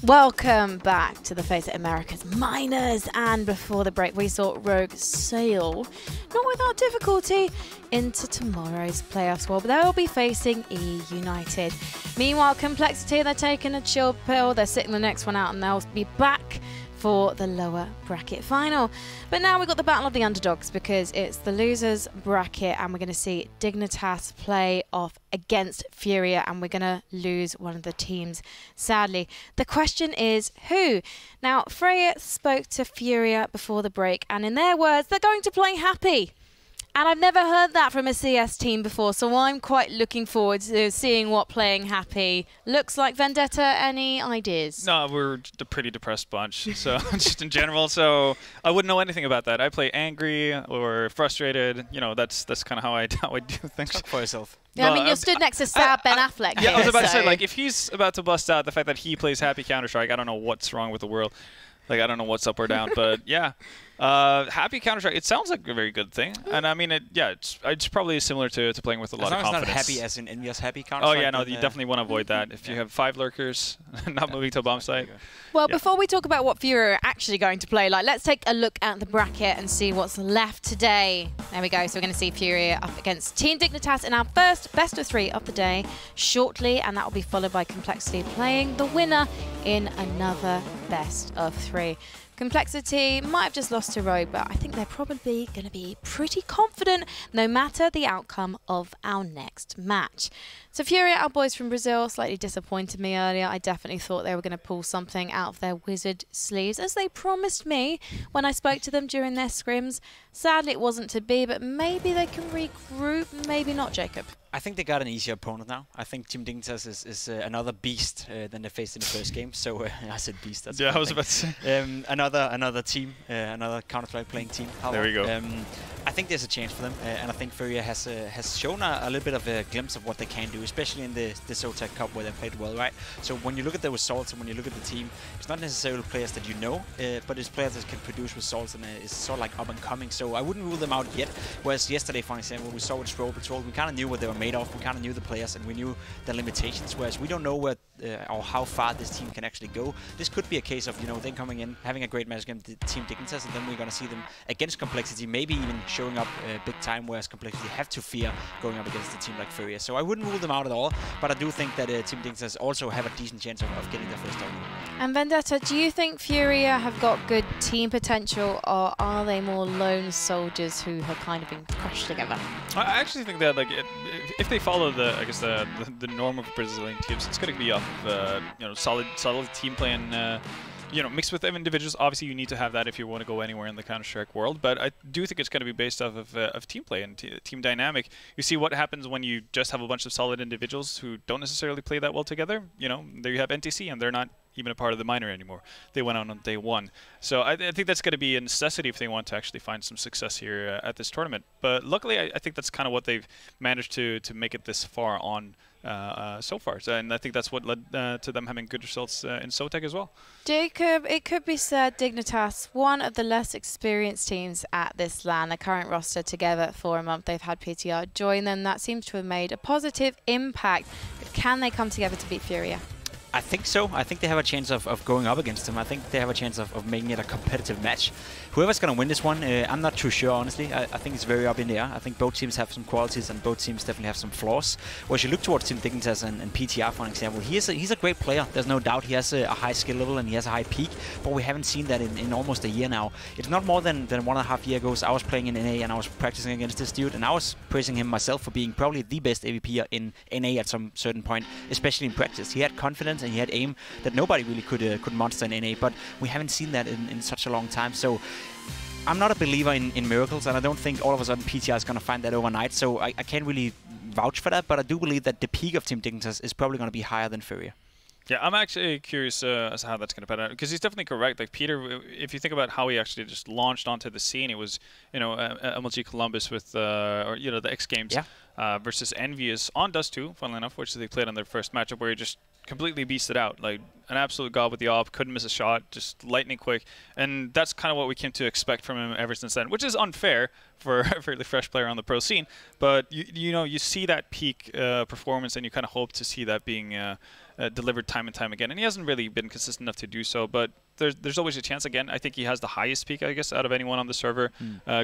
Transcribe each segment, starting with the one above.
Welcome back to the FACEIT America's Minors, and before the break we saw Rogue sail, not without difficulty, into tomorrow's playoffs war, but they'll be facing E United. Meanwhile, Complexity, they're taking a chill pill, they're sitting the next one out and they'll be back for the lower bracket final. But now we've got the battle of the underdogs because it's the losers bracket and we're going to see Dignitas play off against Furia and we're going to lose one of the teams, sadly. The question is who? Now, Freya spoke to Furia before the break and in their words, they're going to play happy. And I've never heard that from a CS team before, so I'm quite looking forward to seeing what playing happy looks like. Vendetta, any ideas? No, we're a pretty depressed bunch, so just in general. So I wouldn't know anything about that. I play angry or frustrated. You know, that's kind of how I do things. Talk for yourself. Yeah, I mean, you're stood next to Sad Ben Affleck. Yeah, here, I was about to so. say, like, if he's about to bust out the fact that he plays happy Counter-Strike, I don't know what's wrong with the world. Like, I don't know what's up or down, but yeah. Happy Counter-Strike, it sounds like a very good thing. And I mean, it's probably similar to playing with a lot of confidence. It's not happy as in envious happy Counter-Strike. Oh, yeah, no, you definitely want to avoid that. If you have 5 lurkers, not moving to a bomb site. Well, before we talk about what Furia are actually going to play, like, let's take a look at the bracket and see what's left today. There we go. So we're going to see Furia up against Team Dignitas in our first best of 3 of the day shortly, and that will be followed by Complexity playing the winner in another best of 3. Complexity might have just lost to Rogue, but I think they're probably going to be pretty confident no matter the outcome of our next match. So Furia, our boys from Brazil, slightly disappointed me earlier. I definitely thought they were going to pull something out of their wizard sleeves, as they promised me when I spoke to them during their scrims. Sadly, it wasn't to be, but maybe they can regroup, maybe not, Jacob. I think they got an easier opponent now. I think Team Dignitas is another beast than they faced in the first game. So I said beast. That's yeah, I was about to say. Another team, another Counter-Strike playing team. There we go. I think there's a chance for them, and I think Furia has shown a little bit of a glimpse of what they can do, especially in the SoTech Cup where they played well, right? So when you look at the results and when you look at the team, it's not necessarily players that you know, but it's players that can produce results and is sort of like up and coming. So I wouldn't rule them out yet. Whereas yesterday, for example, we saw with Stroll Patrol, we kind of knew what they were made of. We kind of knew the players and we knew their limitations. Whereas we don't know what or how far this team can actually go. This could be a case of, you know, them coming in, having a great match against Team Dignitas, and then we're going to see them against Complexity, maybe even showing up big time, whereas Complexity have to fear going up against a team like Furia. So I wouldn't rule them out at all, but I do think that Team Dignitas also have a decent chance of getting their first W. And Vendetta, do you think Furia have got good team potential, or are they more lone soldiers who have kind of been crushed together? I actually think that, like, if they follow the norm of Brazilian teams, it's going to be off of you know, solid team play and you know, mixed with individuals. Obviously, you need to have that if you want to go anywhere in the Counter-Strike world. But I do think it's going to be based off of team play and team dynamic. You see what happens when you just have a bunch of solid individuals who don't necessarily play that well together. You know, there you have NTC, and they're not even a part of the minor anymore. They went on day 1. So I think that's going to be a necessity if they want to actually find some success here at this tournament. But luckily, I think that's kind of what they've managed to make it this far on so far. So, and I think that's what led to them having good results in SoTech as well. Jacob, it could be said Dignitas, one of the less experienced teams at this LAN, the current roster together for a month. They've had PTR join them. That seems to have made a positive impact. But can they come together to beat Furia? I think so. I think they have a chance of going up against them. I think they have a chance of making it a competitive match. Whoever's going to win this one, I'm not too sure, honestly. I think it's very up in the air. I think both teams have some qualities and both teams definitely have some flaws. Whereas you look towards Team Dignitas and PTR, for example, he's a great player. There's no doubt. He has a high skill level and he has a high peak, but we haven't seen that in almost a year now. It's not more than 1.5 years ago. I was playing in NA and I was practicing against this dude, and I was praising him myself for being probably the best AVP in NA at some certain point, especially in practice. He had confidence and he had aim that nobody really could monster in NA, but we haven't seen that in such a long time. So I'm not a believer in miracles, and I don't think all of a sudden PTR is going to find that overnight, so I can't really vouch for that, but I do believe that the peak of Team Dignitas is probably going to be higher than Furia. Yeah, I'm actually curious as to how that's going to pan out, because he's definitely correct. Like Peter, if you think about how he actually just launched onto the scene, it was, you know, MLG Columbus with, or, you know, the X Games versus Envious on Dust 2, funnily enough, which they played on their first matchup, where he just completely beasted out. Like, an absolute god with the AWP, couldn't miss a shot, just lightning quick. And that's kind of what we came to expect from him ever since then, which is unfair for a fairly fresh player on the pro scene. But, you see that peak performance, and you kind of hope to see that being delivered time and time again. And he hasn't really been consistent enough to do so, but there's always a chance. Again, I think he has the highest peak, I guess, out of anyone on the server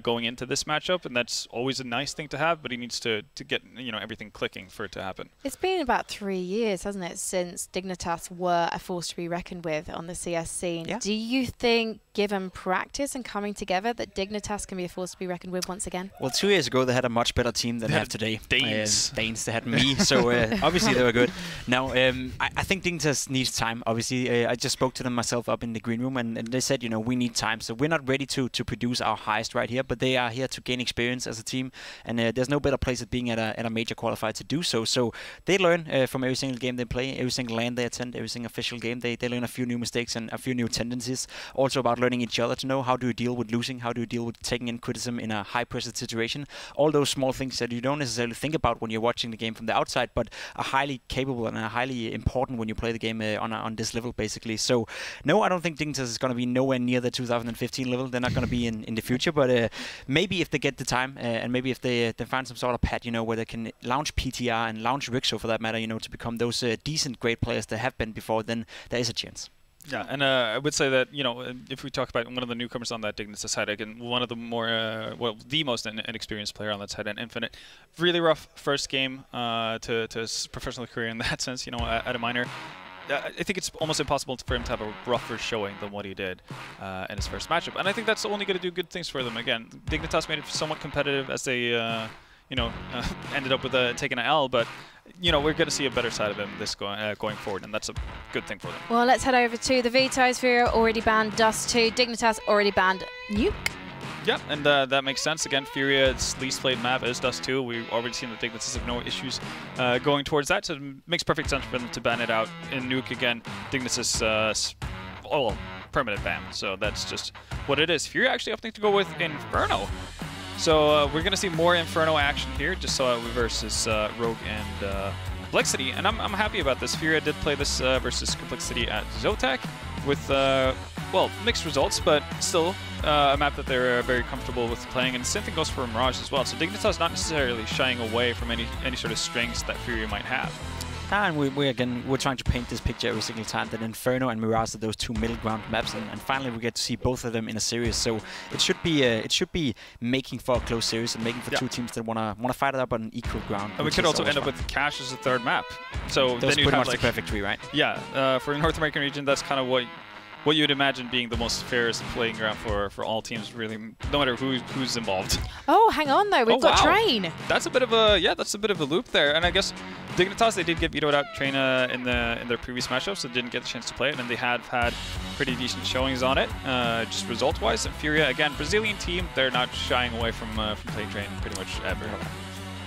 going into this matchup, and that's always a nice thing to have, but he needs to get everything clicking for it to happen. It's been about 3 years, hasn't it, since Dignitas were a force to be reckoned with on the CS scene. Yeah. Do you think, given practice and coming together, that Dignitas can be a force to be reckoned with once again? Well, 2 years ago, they had a much better team than they have today. Danes. They had me, so obviously they were good. Now, I think Dignitas needs time, obviously. I just spoke to them myself up in the green room, and they said, we need time. So we're not ready to produce our highest right here, but they are here to gain experience as a team, and there's no better place than being at a major qualifier to do so. So they learn from every single game they play, every single LAN they attend, every single official game. They learn a few new mistakes and a few new tendencies. Also about learning each other to know how do you deal with losing, how do you deal with taking in criticism in a high-pressure situation. All those small things that you don't necessarily think about when you're watching the game from the outside, but are highly capable and are highly important when you play the game on this level, basically. So, no, I don't think Dignitas is going to be nowhere near the 2015 level. They're not going to be in the future, but maybe if they get the time and maybe if they find some sort of pad, where they can launch PTR and launch Rixo for that matter, to become those decent, great players they have been before, then there is a chance. Yeah, and I would say that, if we talk about one of the newcomers on that Dignitas side, again, one of the more, the most inexperienced player on that side, and Infinite. Really rough first game to his professional career in that sense, at a minor. I think it's almost impossible for him to have a rougher showing than what he did in his first matchup. And I think that's only going to do good things for them. Again, Dignitas made it somewhat competitive as they, ended up with taking an L, but we're going to see a better side of him going forward, and that's a good thing for them. Well, let's head over to the vetoes. Furia already banned Dust 2. Dignitas already banned Nuke. Yeah, and that makes sense. Again, Furia's least played map is Dust 2. We've already seen that Dignitas have no issues going towards that, so it makes perfect sense for them to ban it out. In Nuke, again, Dignitas, permanent ban, so that's just what it is. Furia actually opting to go with Inferno. So we're going to see more Inferno action here, just versus Rogue and Complexity, and I'm happy about this. Furia did play this versus Complexity at Zotac with, mixed results, but still a map that they're very comfortable with playing, and the same thing goes for Mirage as well. So Dignitas not necessarily shying away from any sort of strengths that Furia might have. And we're trying to paint this picture every single time that Inferno and Mirage are those two middle ground maps, and finally we get to see both of them in a series. So it should be making for a close series and making for two teams that wanna fight it up on equal ground. And we could also end up with Cash as a third map. So that's then you have the perfect tree, right? Yeah, for the North American region, that's kind of what you'd imagine being the most fairest playing ground for all teams, really, no matter who's involved. Oh, hang on though, we've got Train. That's a bit of a loop there, and I guess Dignitas, they did get vetoed out Train in their previous matchup, so they didn't get the chance to play it, and they have had pretty decent showings on it, just result-wise. And Furia, again, Brazilian team, they're not shying away from playing Train pretty much ever.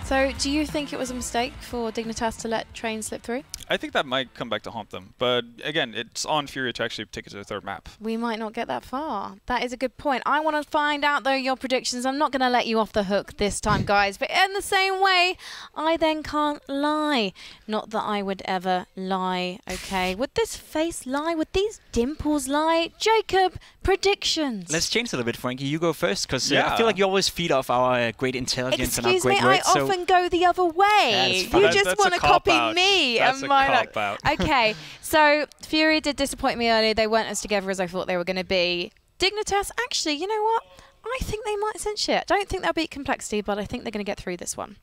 So, do you think it was a mistake for Dignitas to let Train slip through? I think that might come back to haunt them. But again, it's on Furia to actually take it to the third map. We might not get that far. That is a good point. I want to find out, though, your predictions. I'm not going to let you off the hook this time, guys. But in the same way, I then can't lie. Not that I would ever lie, okay? Would this face lie? Would these dimples lie? Jacob, predictions. Let's change it a bit, Frankie. You go first, because I feel like you always feed off our great intelligence and our great words. Excuse me, I often go the other way. You just want to copy me. Okay, so Furia did disappoint me earlier. They weren't as together as I thought they were going to be. Dignitas, actually, you know what? I think they might cinch it. I don't think they'll beat Complexity, but I think they're going to get through this one.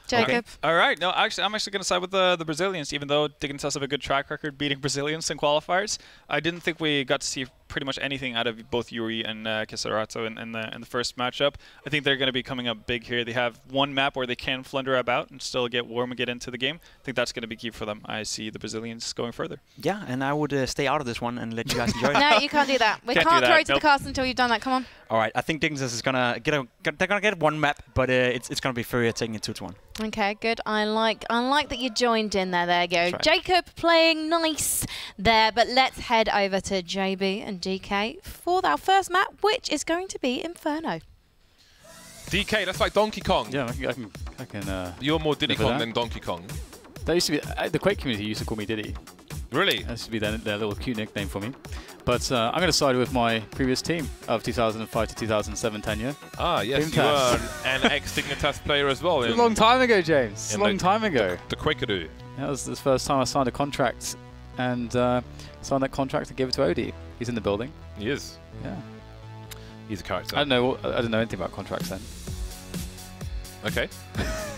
Jacob. Okay. All right. No, actually, I'm actually going to side with the Brazilians, even though Dignitas have a good track record beating Brazilians in qualifiers. I didn't think we got to see pretty much anything out of both Yuri and Kisarato in the first matchup. I think they're going to be coming up big here. They have one map where they can flunder about and still get warm and get into the game. I think that's going to be key for them. I see the Brazilians going further. Yeah, and I would stay out of this one and let you guys enjoy it. No, you can't do that. We can't throw it to the cast until you've done that. Come on. All right, I think Dignitas is gonna get one map, but it's gonna be Furia taking it 2-1. Okay, good. I like that you joined in there. There you go. Right. Jacob playing nice there, but let's head over to JB and DK for our first map, which is going to be Inferno. DK, that's like Donkey Kong. Yeah, I can You're more Diddy Kong than Donkey Kong. That used to be the Quake community used to call me Diddy. Really? That should be their little cute nickname for me. But I'm going to side with my previous team of 2005 to 2007 tenure. Ah, yes, Dignitas. you were an ex-Dignitas player as well. A long time ago, James. A long time ago. The Quakeroo. That was the first time I signed a contract, and signed that contract and gave it to Odie. He's in the building. He is. Yeah. He's a character. I didn't know anything about contracts then. Okay.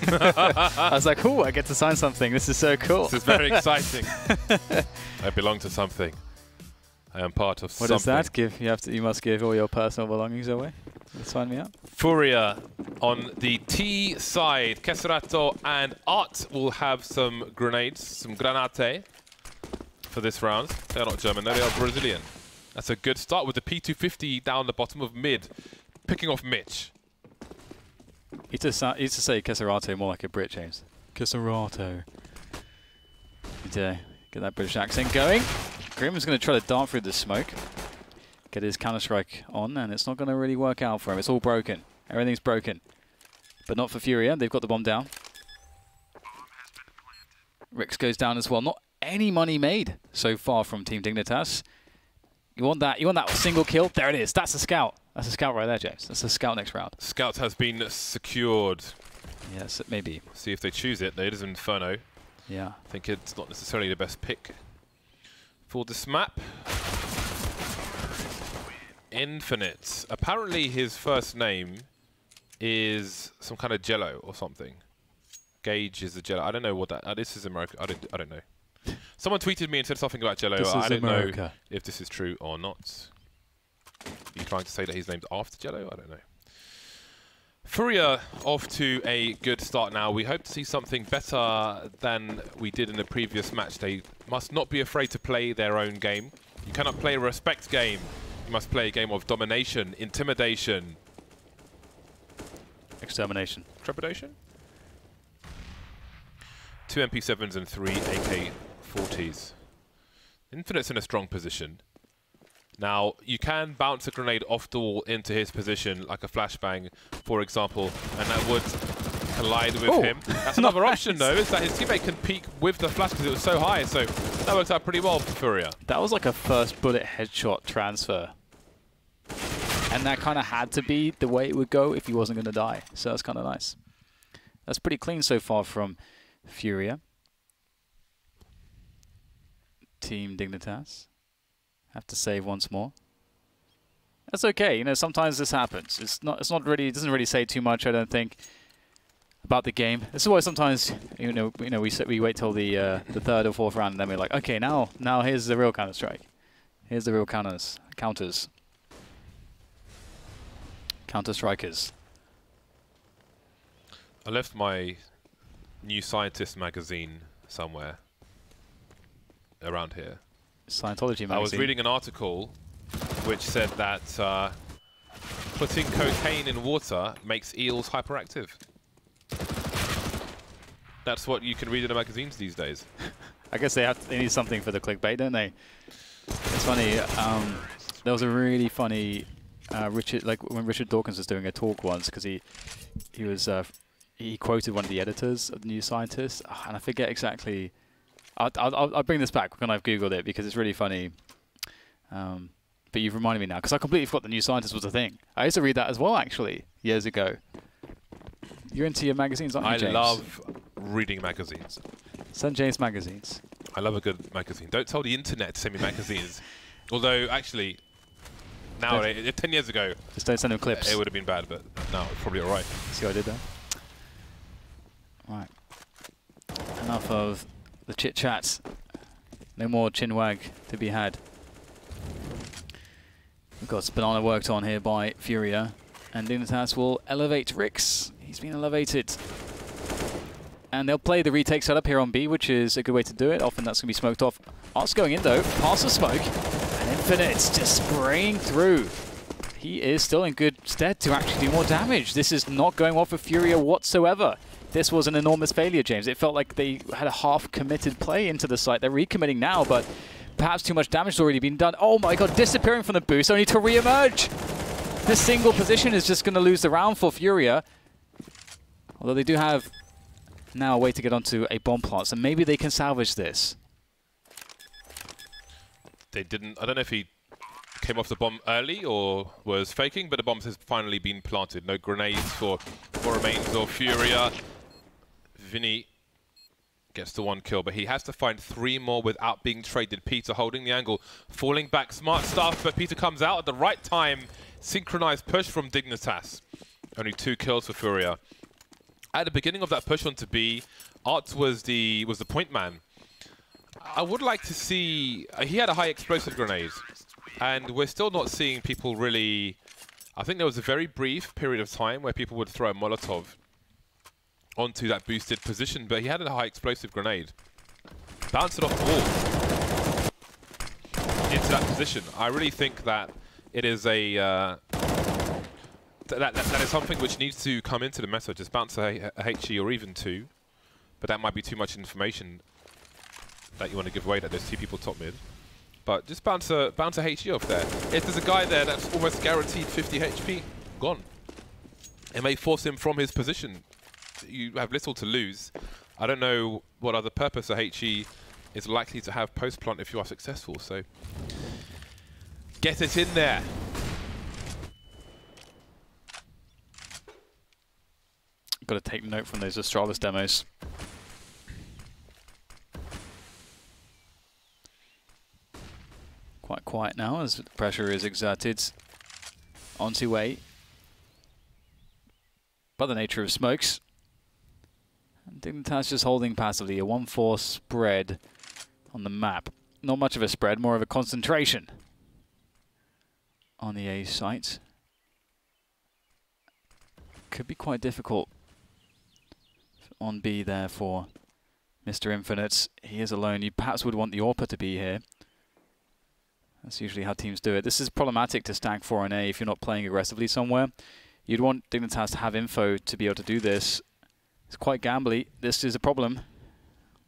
I was like, "Oh, I get to sign something. This is so cool." This is very exciting. I belong to something. I am part of something. What does that give? You must give all your personal belongings away. Sign me up. Furia on the T side. Keserato and Art will have some grenades, some granate for this round. They're not German, they are Brazilian. That's a good start with the P250 down the bottom of mid, picking off Mitch. You used to say Keserato more like a Brit, James. Keserato. Get that British accent going. Grim is going to try to dart through the smoke, get his Counter-Strike on, and it's not going to really work out for him. It's all broken. Everything's broken. But not for Furia. They've got the bomb down. Rix goes down as well. Not any money made so far from Team Dignitas. You want that single kill? There it is. That's a scout. That's a scout right there, James. That's a scout next round. Scout has been secured. Yes, maybe. See if they choose it. It is Inferno. Yeah. I think it's not necessarily the best pick for this map. Infinite. Apparently his first name is some kind of jello or something. Gage is a jello. I don't know what that... this is America. I don't know. Someone tweeted me and said something about jello. I don't know if this is true or not. Are you trying to say that his name's after jello? I don't know. Furia off to a good start now. We hope to see something better than we did in the previous match. They must not be afraid to play their own game. You cannot play a respect game. You must play a game of domination, intimidation. Extermination. Trepidation? 2 MP7s and 3 AK-40s. Infinite's in a strong position. Now, you can bounce a grenade off the wall into his position, like a flashbang, for example, and that would collide with him. That's another option, though, is that his teammate can peek with the flash because it was so high, so that worked out pretty well for Furia. That was like a first bullet headshot transfer. And that kind of had to be the way it would go if he wasn't going to die, so that's kind of nice. That's pretty clean so far from Furia. Team Dignitas. Have to save once more. That's okay. You know, sometimes this happens. It doesn't really say too much, I don't think, about the game. This is why sometimes we wait till the third or fourth round and then we're like, okay, now here's the real Counter-Strike. Here's the real counters. Counter-Strikers. I left my New Scientist magazine somewhere around here. Scientology magazine. I was reading an article which said that putting cocaine in water makes eels hyperactive. That's what you can read in the magazines these days. I guess they need something for the clickbait, don't they? It's funny. There was a really funny when Richard Dawkins was doing a talk once, because he quoted one of the editors of the New Scientist, and I forget exactly. I'll bring this back when I've Googled it because it's really funny. But you've reminded me now because I completely forgot the New Scientist was a thing. I used to read that as well, actually, years ago. You're into your magazines, aren't you, James? I love reading magazines. St. James magazines. I love a good magazine. Don't tell the internet to send me magazines. Although, actually, now, 10 years ago, just don't send them clips. It would have been bad, but now it's probably all right. See what I did there? Right. Enough of the chit-chats. No more chinwag to be had. We've got Banana worked on here by Furia. And Dignitas will elevate Rix. He's been elevated. And they'll play the retake setup here on B, which is a good way to do it. Often that's going to be smoked off. Art's going in, though. Past the smoke. And Infinite's just spraying through. He is still in good stead to actually do more damage. This is not going well for Furia whatsoever. This was an enormous failure, James. It felt like they had a half-committed play into the site. They're recommitting now, but perhaps too much damage has already been done. Oh my god, disappearing from the boost, only to re-emerge. This single position is just going to lose the round for Furia. Although they do have now a way to get onto a bomb plant, so maybe they can salvage this. they didn't. I don't know if he came off the bomb early or was faking, but the bomb has finally been planted. No grenades for what remains of Furia. Vinny gets the 1 kill, but he has to find 3 more without being traded. Peter holding the angle, falling back, smart stuff, but Peter comes out at the right time. Synchronized push from Dignitas. Only 2 kills for Furia. At the beginning of that push onto B, Art was the point man. I would like to see... he had a high explosive grenade, and we're still not seeing people really... I think there was a very brief period of time where people would throw a Molotov onto that boosted position, but he had a high explosive grenade. Bounced it off the wall into that position. I really think that it is a... that is something which needs to come into the meta. Just bounce a HE or even 2, but that might be too much information that you want to give away that there's 2 people top mid. But just bounce a HE off there. If there's a guy there that's almost guaranteed 50 HP, gone. It may force him from his position. You have little to lose. I don't know what other purpose a HE is likely to have post-plant if you are successful, so get it in there. Got to take note from those Astralis demos. Quite quiet now as the pressure is exerted onto A by the nature of smokes. And Dignitas just holding passively, a 1-4 spread on the map. Not much of a spread, more of a concentration on the A site. Could be quite difficult on B there for Mr. Infinite. He is alone. You perhaps would want the AWPer to be here. That's usually how teams do it. This is problematic to stack 4 on A if you're not playing aggressively somewhere. You'd want Dignitas to have info to be able to do this. It's quite gambly. This is a problem.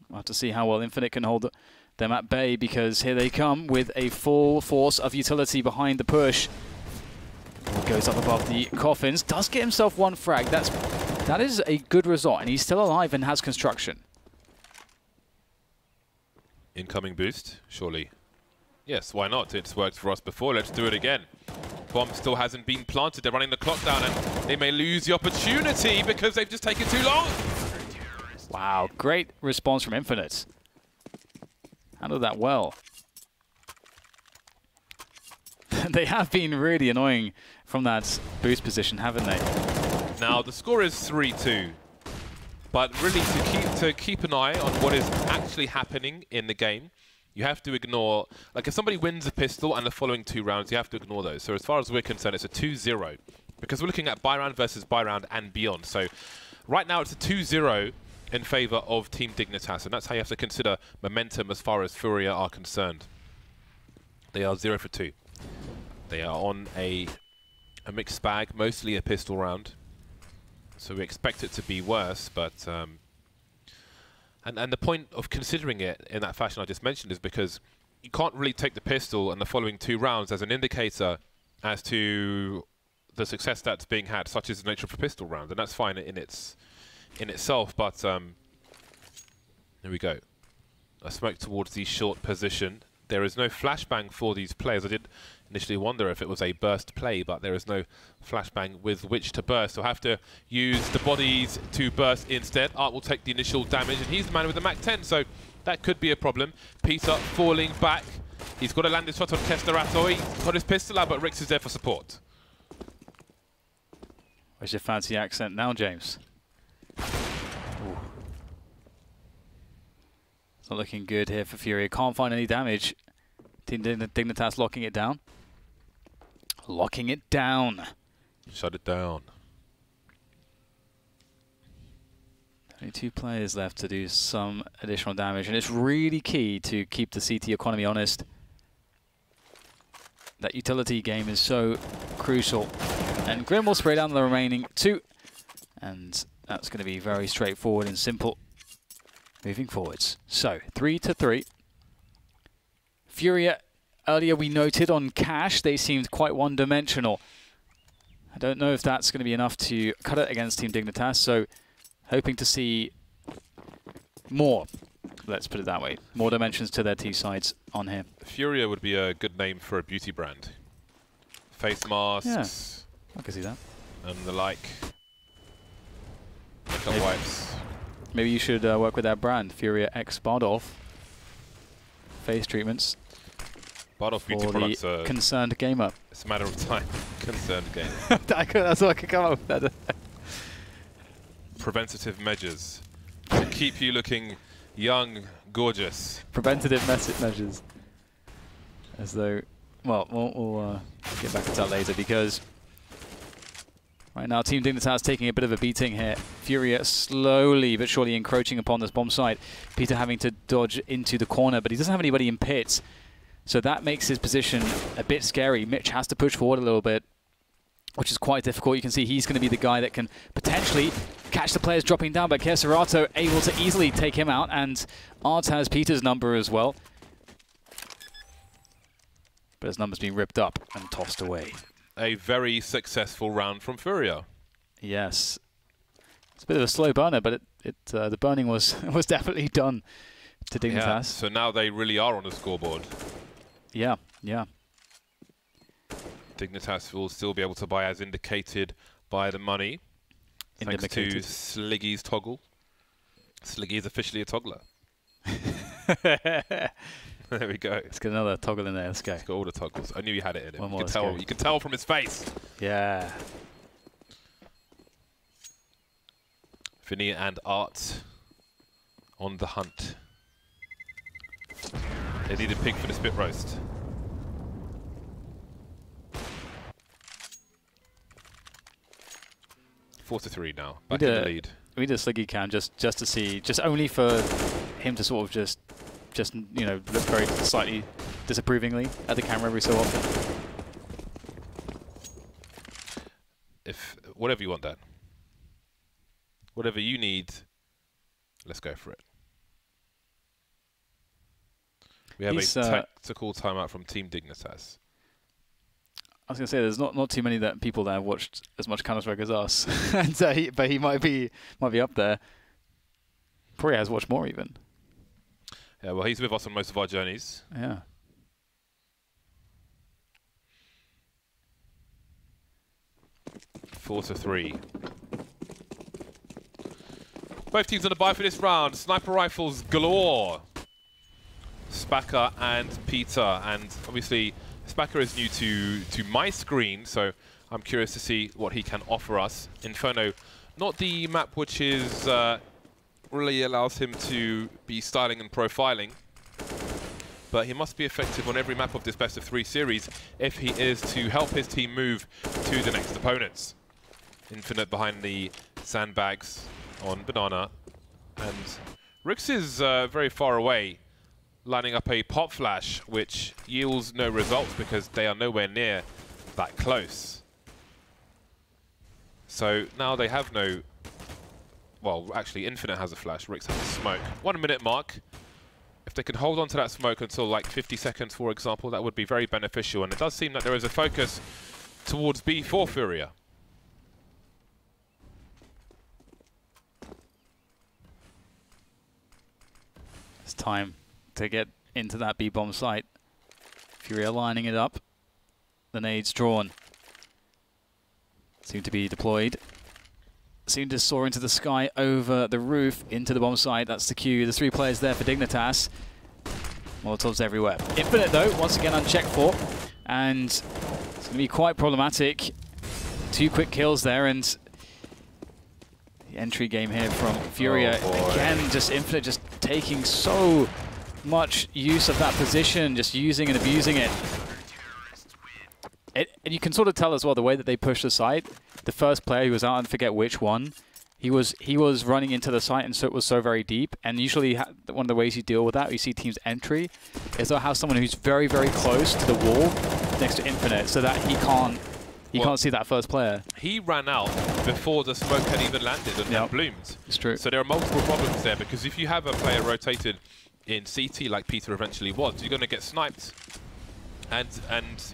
We'll have to see how well Infinite can hold them at bay, because here they come with a full force of utility behind the push. Goes up above the coffins. Does get himself 1 frag. That is a good result, and he's still alive and has construction. Incoming boost, surely. Yes, why not? It's worked for us before. Let's do it again. Bomb still hasn't been planted. They're running the clock down, and they may lose the opportunity because they've just taken too long. Wow, great response from Infinite. Handled that well. They have been really annoying from that boost position, haven't they? Now, the score is 3-2. But really, to keep an eye on what is actually happening in the game, you have to ignore, like if somebody wins a pistol and the following 2 rounds, you have to ignore those. So as far as we're concerned, it's a 2-0. Because we're looking at buy round versus buy round and beyond. So right now it's a 2-0 in favor of Team Dignitas. And that's how you have to consider momentum as far as Furia are concerned. They are 0 for 2. They are on a mixed bag, mostly a pistol round. So we expect it to be worse, but... And the point of considering it in that fashion I just mentioned is because you can't really take the pistol and the following 2 rounds as an indicator as to the success that's being had, such as the nature of a pistol round, and that's fine in itself. But here we go. A smoke towards the short position. There is no flashbang for these players. I did initially wonder if it was a burst play, but there is no flashbang with which to burst. So have to use the bodies to burst instead. Art will take the initial damage, and he's the man with the Mach 10, so that could be a problem. Peter falling back. He's got to land his shot on Kesterato. He's got his pistol out, but Rix is there for support. Where's your fancy accent now, James? Ooh. It's not looking good here for Furia. Can't find any damage. Team Dignitas locking it down. Locking it down. Shut it down. Only 2 players left to do some additional damage, and it's really key to keep the CT economy honest. That utility game is so crucial. And Grim will spray down the remaining 2. And that's going to be very straightforward and simple moving forwards. So, 3-3. Furia, earlier we noted on Cash, they seemed quite one-dimensional. I don't know if that's going to be enough to cut it against Team Dignitas, so hoping to see more Let's put it that way. More dimensions to their T sides on here. Furia would be a good name for a beauty brand. Face masks. I can see that. And the like. Makeup wipes. Maybe you should work with that brand, Furia X Bardolph. Face treatments. Bardolph beauty products are... concerned gamer. It's a matter of time. Concerned gamer. That's all I could come up with. Preventative measures to keep you looking young, gorgeous. Preventative measures. As though, well, we'll get back to that later, because right now Team Dignitas taking a bit of a beating here. Furia slowly but surely encroaching upon this bomb site. Peter having to dodge into the corner, but he doesn't have anybody in pits. So that makes his position a bit scary. Mitch has to push forward a little bit, which is quite difficult. You can see he's going to be the guy that can potentially catch the players dropping down, but Keserato able to easily take him out, and Arts has Peter's number as well. But his number's been ripped up and tossed away. A very successful round from Furia. Yes. It's a bit of a slow burner, but the burning was definitely done to Dignitas. Yeah, so now they really are on the scoreboard. Yeah, yeah. Dignitas will still be able to buy as indicated by the money. Thanks to Sliggy's toggle. Sliggy is officially a toggler. There we go. Let's get another toggle in there. Let's go. He's got all the toggles. I knew he had it in him. One You more, can tell from his face. Yeah. Vinny and Art on the hunt. They need a pig for the spit roast. Four to 3 now. Back in the lead. We did a Sliggy cam just to see, just only for him to sort of just you know, look very slightly disapprovingly at the camera every so often. If whatever you want, Dan. Whatever you need, let's go for it. We have a tactical timeout from Team Dignitas. I was going to say, there's not too many people that have watched as much Counter-Strike as us, and but he might be up there. Probably has watched more even. Yeah, well, he's with us on most of our journeys. Yeah. Four to 3. Both teams on the buy for this round. Sniper rifles galore. Spacker and Peter, and obviously Spacker is new to my screen, so I'm curious to see what he can offer us. Inferno, not the map which is really allows him to be styling and profiling, but he must be effective on every map of this best of 3 series if he is to help his team move to the next opponents. Infinite behind the sandbags on Banana, and Rix is very far away, lining up a pop flash, which yields no results because they are nowhere near that close. So now they have no... Well, actually, Infinite has a flash, Rix has a smoke. 1 minute mark. If they can hold on to that smoke until like 50 seconds, for example, that would be very beneficial. And it does seem that there is a focus towards B for Furia. It's time to get into that B-bomb site. Furia lining it up. The nades drawn. Seem to be deployed. Seem to soar into the sky over the roof, into the bomb site. That's the queue. There's 3 players there for Dignitas. Molotovs everywhere. Infinite, though, once again unchecked for. And it's going to be quite problematic. 2 quick kills there, and the entry game here from Furia. Again, just Infinite just taking so much use of that position, just using and abusing it. And you can sort of tell as well the way that they push the site. The first player who was out, and forget which one, he was running into the site, and so it was so very deep. And usually one of the ways you deal with that, you see teams entry, is they'll have someone who's very, very close to the wall next to Infinite, so that he can't see that first player. He ran out before the smoke had even landed and bloomed. It's true. So there are multiple problems there, because if you have a player rotated in CT like Peter eventually was, you're going to get sniped. And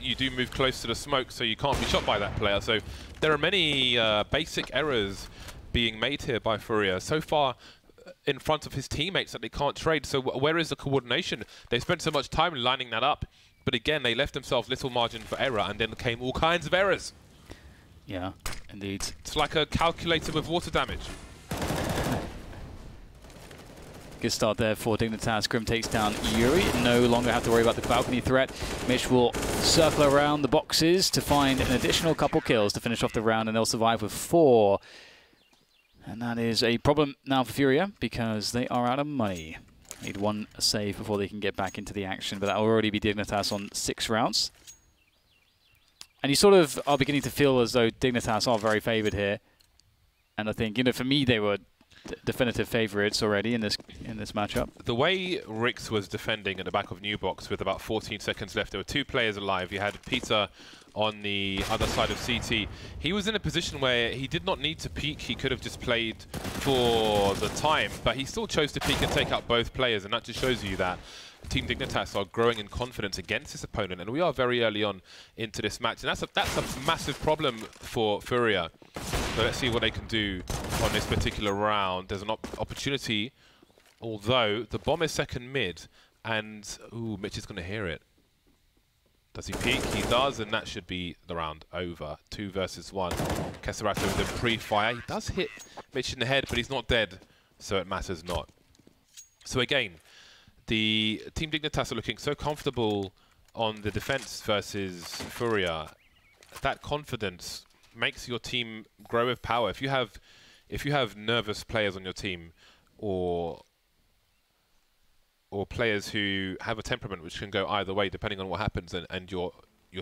you do move close to the smoke, so you can't be shot by that player. So there are many basic errors being made here by Furia. So far, in front of his teammates that they can't trade. So where is the coordination? They spent so much time lining that up, but again, they left themselves little margin for error, and then came all kinds of errors. Yeah, indeed. It's like a calculator with water damage. Good start there for Dignitas. Grim takes down Yuri. No longer have to worry about the balcony threat. Mitch will circle around the boxes to find an additional couple kills to finish off the round, and they'll survive with 4. And that is a problem now for Furia, because they are out of money. Need 1 save before they can get back into the action, but that will already be Dignitas on 6 rounds. And you sort of are beginning to feel as though Dignitas are very favoured here. And I think, you know, for me, they were definitive favourites already in this matchup. The way Rix was defending at the back of New Box with about 14 seconds left, there were 2 players alive. You had Peter on the other side of CT. He was in a position where he did not need to peek. He could have just played for the time, but he still chose to peek and take out both players, and that just shows you that Team Dignitas are growing in confidence against this opponent, and we are very early on into this match, and that's a massive problem for Furia. So let's see what they can do on this particular round. There's an opportunity, although the bomb is second mid, and ooh, Mitch is going to hear it. Does he peek? He does, and that should be the round over. 2 versus 1. Keserato with a pre-fire. He does hit Mitch in the head, but he's not dead, so it matters not. So again, the Team Dignitas are looking so comfortable on the defense versus Furia. That confidence makes your team grow with power. If you have nervous players on your team, or players who have a temperament which can go either way depending on what happens, and your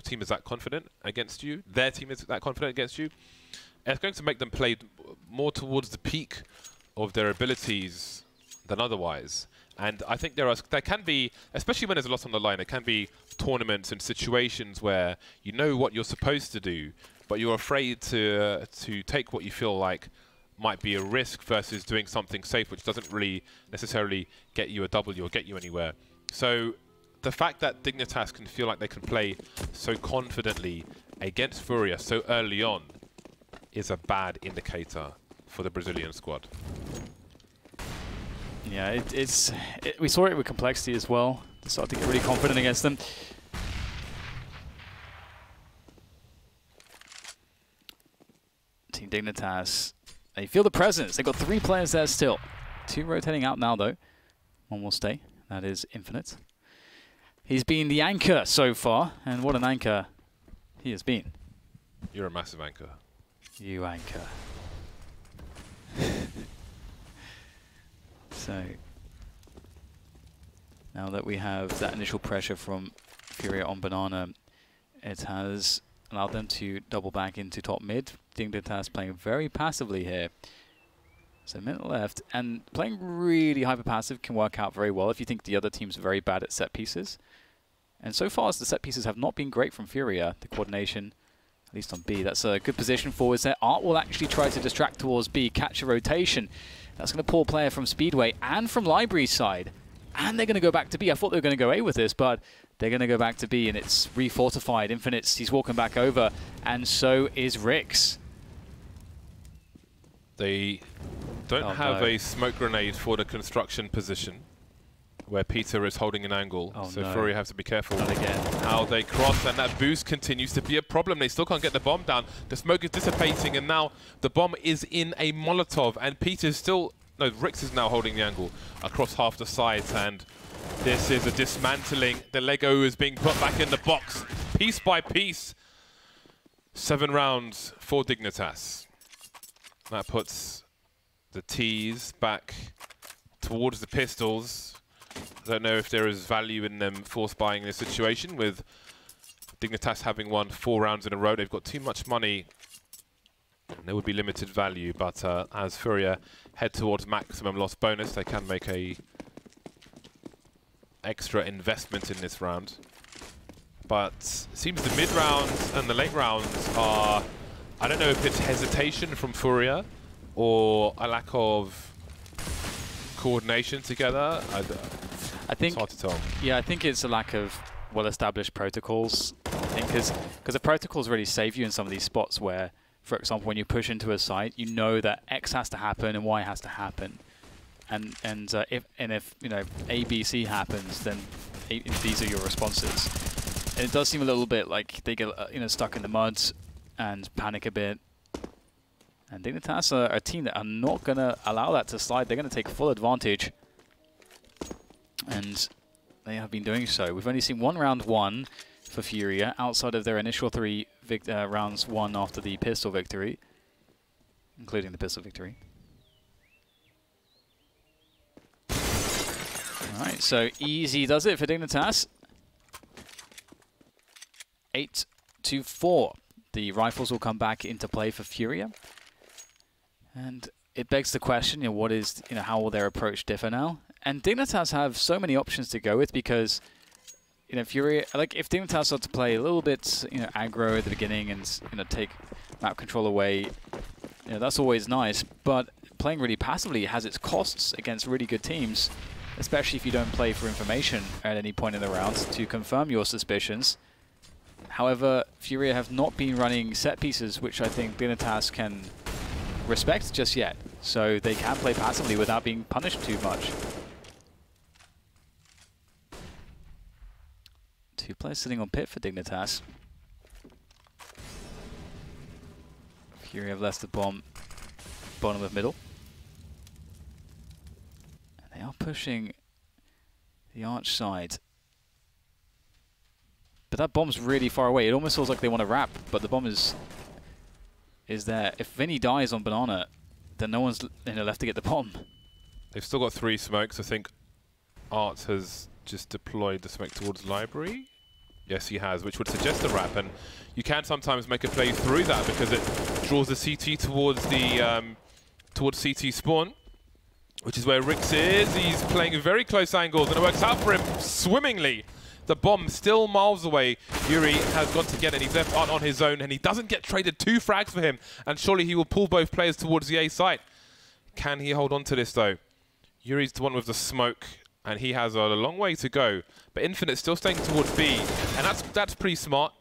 team is that confident against you, their team is that confident against you, it's going to make them play more towards the peak of their abilities than otherwise. And I think there can be, especially when there's a lot on the line, there can be tournaments and situations where you know what you're supposed to do, but you're afraid to take what you feel like might be a risk versus doing something safe, which doesn't really necessarily get you a W or get you anywhere. So the fact that Dignitas can feel like they can play so confidently against Furia so early on is a bad indicator for the Brazilian squad. Yeah, we saw it with Complexity as well. They started to get really confident against them. Team Dignitas, they feel the presence. They've got 3 players there still. 2 rotating out now, though. 1 will stay. That is Infinite. He's been the anchor so far, and what an anchor he has been. You're a massive anchor. You anchor. So, now that we have that initial pressure from Furia on Banana, it has allowed them to double back into top mid. Dignitas playing very passively here. So, a minute left, and playing really hyper passive can work out very well if you think the other team's very bad at set pieces. And so far, the set pieces have not been great from Furia. The coordination, at least on B, that's a good position forwards there. Art will actually try to distract towards B, catch a rotation. That's going to pull a player from Speedway and from Library's side. And they're going to go back to B. I thought they were going to go A with this, but they're going to go back to B, and it's refortified. Infinite's, he's walking back over, and so is Rix. They don't have a smoke grenade for the construction position, where Peter is holding an angle, so Furia have to be careful how they cross, and that boost continues to be a problem. They still can't get the bomb down. The smoke is dissipating, and now the bomb is in a Molotov, and Peter's still... No, Rix is now holding the angle across half the sides, and this is a dismantling. The Lego is being put back in the box, piece by piece. 7 rounds for Dignitas. That puts the T's back towards the pistols. I don't know if there is value in them force buying this situation, with Dignitas having won 4 rounds in a row. They've got too much money. There would be limited value, but as Furia head towards maximum loss bonus, they can make a extra investment in this round. But it seems the mid rounds and the late rounds are, I don't know if it's hesitation from Furia or a lack of coordination together. I think it's hard to tell. Yeah, I think it's a lack of well-established protocols. I think because the protocols really save you in some of these spots where, for example, when you push into a site, you know that X has to happen and Y has to happen. and if you know A, B, C happens, then these are your responses. And it does seem a little bit like they get you know stuck in the mud and panic a bit. And Dignitas are a team that are not going to allow that to slide. They're going to take full advantage. And they have been doing so. We've only seen one round won for Furia outside of their initial 3 rounds won after the pistol victory, including the pistol victory. Alright, so easy does it for Dignitas. 8-4. The rifles will come back into play for Furia. And it begs the question, you know, what is, you know, how will their approach differ now? And Dignitas have so many options to go with because, you know, Furia, like if Dignitas are to play a little bit, you know, aggro at the beginning and, you know, take map control away, you know, that's always nice. But playing really passively has its costs against really good teams, especially if you don't play for information at any point in the round to confirm your suspicions. However, Furia have not been running set pieces, which I think Dignitas can respect just yet, so they can play passively without being punished too much. 2 players sitting on pit for Dignitas. Fury have left the bomb bottom of middle. And they are pushing the arch side. But that bomb's really far away. It almost feels like they want to wrap, but the bomb is there. If Vinny dies on Banana, then no one's left to get the bomb. They've still got 3 smokes. I think Art has just deployed the smoke towards library. Yes, he has, which would suggest a wrap. And you can sometimes make a play through that because it draws the CT towards the towards CT spawn, which is where Rix is. He's playing very close angles, and it works out for him swimmingly. The bomb still miles away. Yuri has got to get it. He's left Art on his own, and he doesn't get traded 2 frags for him. And surely he will pull both players towards the A site. Can he hold on to this, though? Yuri's the one with the smoke, and he has a long way to go. But Infinite still staying towards B, and that's pretty smart.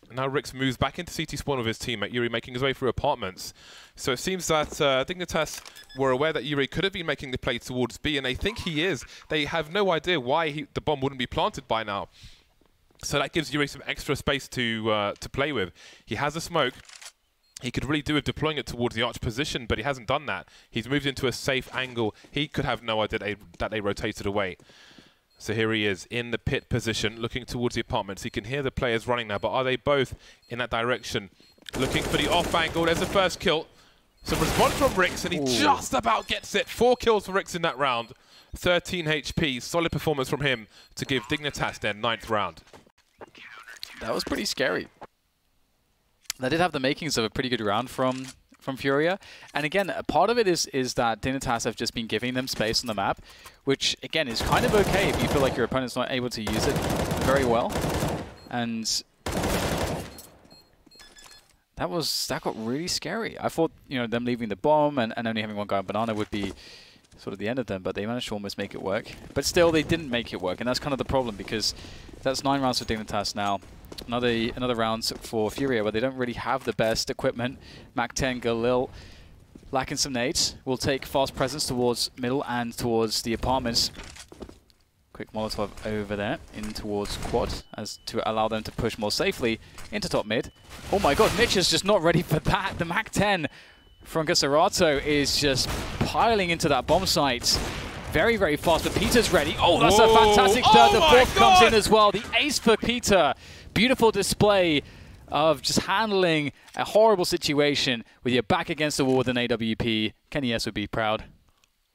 And now Rix moves back into CT spawn with his teammate, Yuri making his way through apartments. So it seems that Dignitas were aware that Yuri could have been making the play towards B, and they think he is. They have no idea why the bomb wouldn't be planted by now. So that gives Yuri some extra space to play with. He has a smoke. He could really do with deploying it towards the arch position, but he hasn't done that. He's moved into a safe angle. He could have no idea that they rotated away. So here he is in the pit position, looking towards the apartments. He can hear the players running now, but are they both in that direction? Looking for the off angle. There's the first kill. Some response from Rix, and he just about gets it. 4 kills for Rix in that round. 13 HP. Solid performance from him to give Dignitas their 9th round. That was pretty scary. That did have the makings of a pretty good round from Furia. And again, a part of it is that Dignitas have just been giving them space on the map, which again is kind of okay if you feel like your opponent's not able to use it very well. And that got really scary. I thought, you know, them leaving the bomb and only having one guy on Banana would be sort of the end of them, but they managed to almost make it work. But still, they didn't make it work, and that's kind of the problem, because that's 9 rounds for Dignitas now. Another round for Furia, where they don't really have the best equipment. Mac 10, Galil lacking some nades. Will take fast presence towards middle and towards the apartments. Quick Molotov over there, in towards quad, as to allow them to push more safely into top mid. Oh my god, Mitch is just not ready for that. The Mac 10 from Gasarato is just piling into that bomb site. Very, very fast, but Peter's ready. Oh, that's a fantastic third. The 4th comes in as well. The ace for Peter. Beautiful display of just handling a horrible situation with your back against the wall with an AWP. Kenny S would be proud.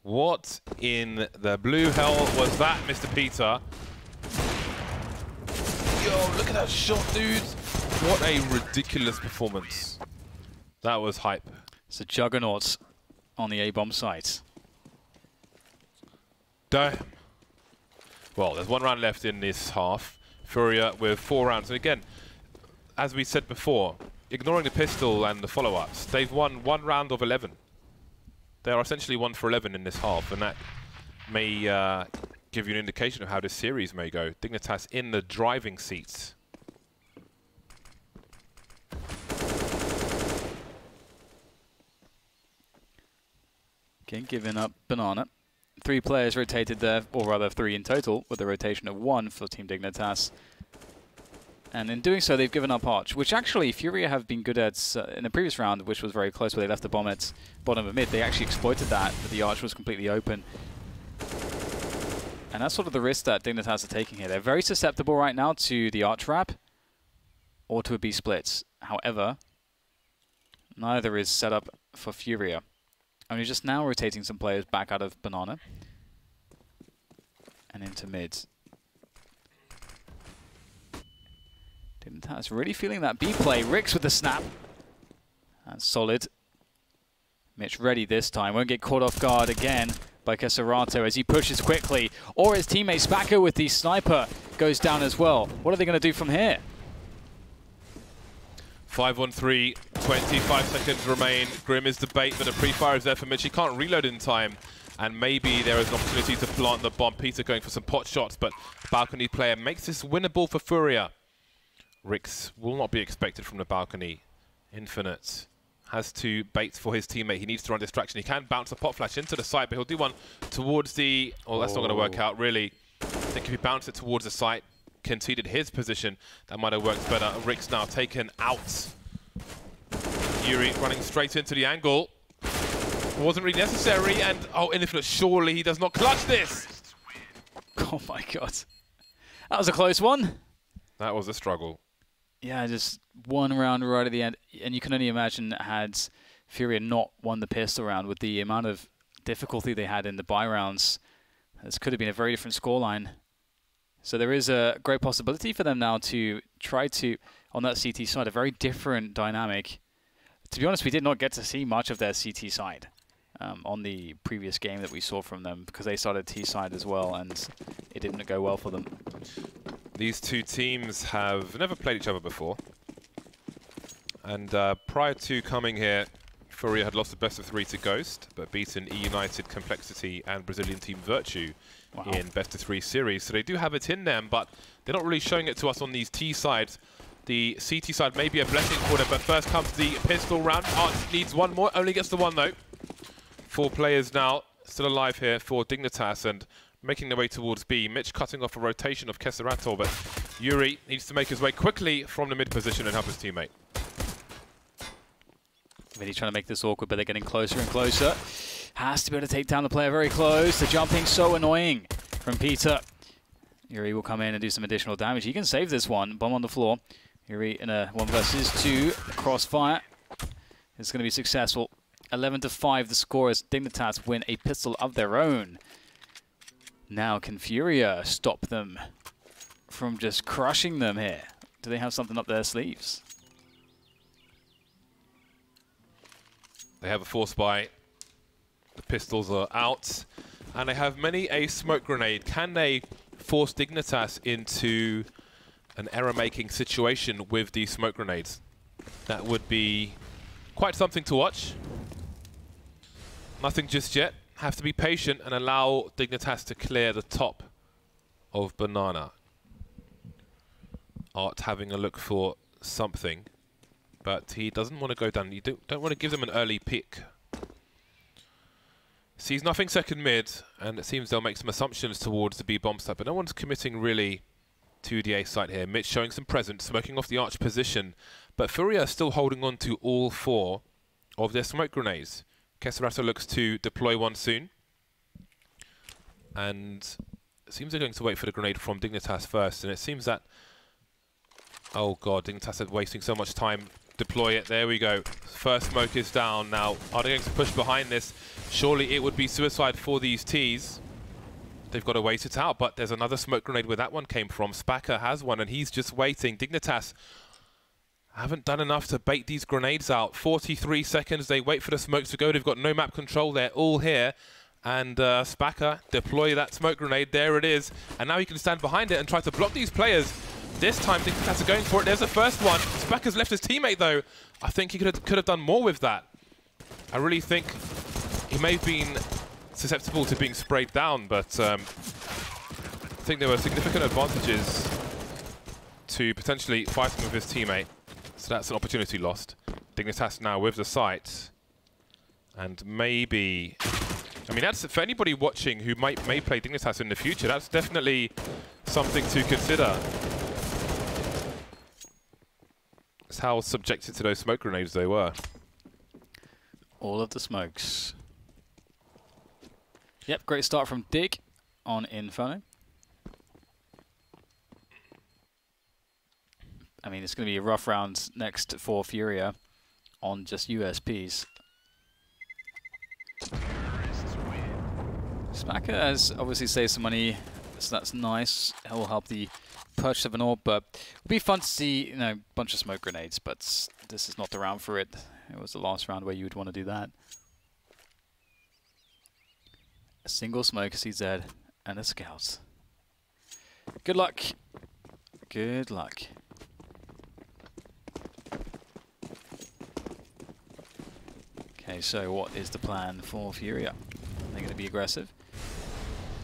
What in the blue hell was that, Mr. Peter? Yo, look at that shot, dude. What a ridiculous performance. That was hype. It's a juggernaut on the A-bomb site. Damn. Well, there's 1 round left in this half. Furia with 4 rounds. And again, as we said before, ignoring the pistol and the follow-ups, they've won 1 round of 11. They are essentially 1 for 11 in this half, and that may give you an indication of how this series may go. Dignitas in the driving seats. Okay, giving up Banana. 3 players rotated there, or rather 3 in total, with a rotation of 1 for Team Dignitas. And in doing so, they've given up Arch, which actually Furia have been good at in the previous round, which was very close, where they left the bomb at bottom of mid. They actually exploited that, but the Arch was completely open. And that's sort of the risk that Dignitas are taking here. They're very susceptible right now to the Arch wrap or to a B split. However, neither is set up for Furia. Only just now rotating some players back out of Banana and into mid. Dignitas really feeling that B play. Rix with the snap. That's solid. Mitch ready this time. Won't get caught off guard again by Keserato as he pushes quickly. Or his teammate Spacco with the sniper goes down as well. What are they going to do from here? 5-on-3, 25 seconds remain. Grim is the bait, but the pre-fire is there for Mitch. He can't reload in time. And maybe there is an opportunity to plant the bomb. Peter going for some pot shots, but balcony player makes this winnable for Furia. Rix will not be expected from the balcony. Infinite has to bait for his teammate. He needs to run distraction. He can bounce a pot flash into the site, but he'll do one towards the... Oh, that's not going to work out, really. I think if he bounced it towards the site, conceded his position, that might have worked better. Rix now taken out. Yuri running straight into the angle. Wasn't really necessary, and... Oh, Infinite, surely he does not clutch this! Oh my god. That was a close one. That was a struggle. Yeah, just one round right at the end. And you can only imagine had Furia not won the pistol round with the amount of difficulty they had in the buy rounds. This could have been a very different scoreline. So there is a great possibility for them now to try to, on that CT side, a very different dynamic. To be honest, we did not get to see much of their CT side on the previous game that we saw from them because they started T side as well and it didn't go well for them. These two teams have never played each other before. And prior to coming here, Furia had lost the best of 3 to Ghost, but beaten E-United, Complexity and Brazilian team Virtue in best of 3 series. So they do have it in them, but they're not really showing it to us on these T sides. The CT side may be a blessing for them, but first comes the pistol round. Arch needs one more, only gets the one though. 4 players now still alive here for Dignitas and making their way towards B. Mitch cutting off a rotation of Keserato, but Yuri needs to make his way quickly from the mid position and help his teammate. Really trying to make this awkward, but they're getting closer and closer. Has to be able to take down the player very close. The jumping so annoying from Peter. Yuri will come in and do some additional damage. He can save this one. Bomb on the floor. Yuri in a 1 versus 2. Crossfire. It's going to be successful. 11-5 the score as Dignitas win a pistol of their own. Now can Furia stop them from just crushing them here? Do they have something up their sleeves? They have a force buy. The pistols are out. And they have many a smoke grenade. Can they force Dignitas into an error-making situation with these smoke grenades? That would be quite something to watch. Nothing just yet. Have to be patient and allow Dignitas to clear the top of Banana. Art having a look for something, but he doesn't want to go down. You don't want to give them an early pick. Sees nothing second mid, and it seems they'll make some assumptions towards the B bomb site, but no one's committing really to the A site here. Mitch showing some presence, smoking off the Arch position, but Furia are still holding on to all 4 of their smoke grenades. Keserato looks to deploy one soon. And it seems they're going to wait for the grenade from Dignitas first. And it seems that... Oh god, Dignitas is wasting so much time. Deploy it. There we go. First smoke is down. Now, are they going to push behind this? Surely it would be suicide for these Ts. They've got to wait it out. But there's another smoke grenade where that one came from. Spacco has one and he's just waiting. Dignitas haven't done enough to bait these grenades out. 43 seconds, they wait for the smokes to go. They've got no map control, they're all here. And Spacco, deploy that smoke grenade, there it is. And now he can stand behind it and try to block these players. This time, Dignitas are going for it. There's the first one. Spacco's left his teammate though. I think he could have done more with that. I really think he may have been susceptible to being sprayed down, but I think there were significant advantages to potentially fighting with his teammate. So that's an opportunity lost. Dignitas now with the sight. And maybe I mean, that's for anybody watching who may play Dignitas in the future. That's definitely something to consider. That's how subjected to those smoke grenades they were. All of the smokes. Yep, great start from Dig on Inferno. I mean, it's going to be a rough round next for Furia on just USPs. Smacker has obviously saved some money, so that's nice. It will help the purchase of an orb, but it would be fun to see, you know, a bunch of smoke grenades, but this is not the round for it. It was the last round where you would want to do that. A single smoke, CZ, and a scout. Good luck. Good luck. Okay, so what is the plan for Furia? They're going to be aggressive.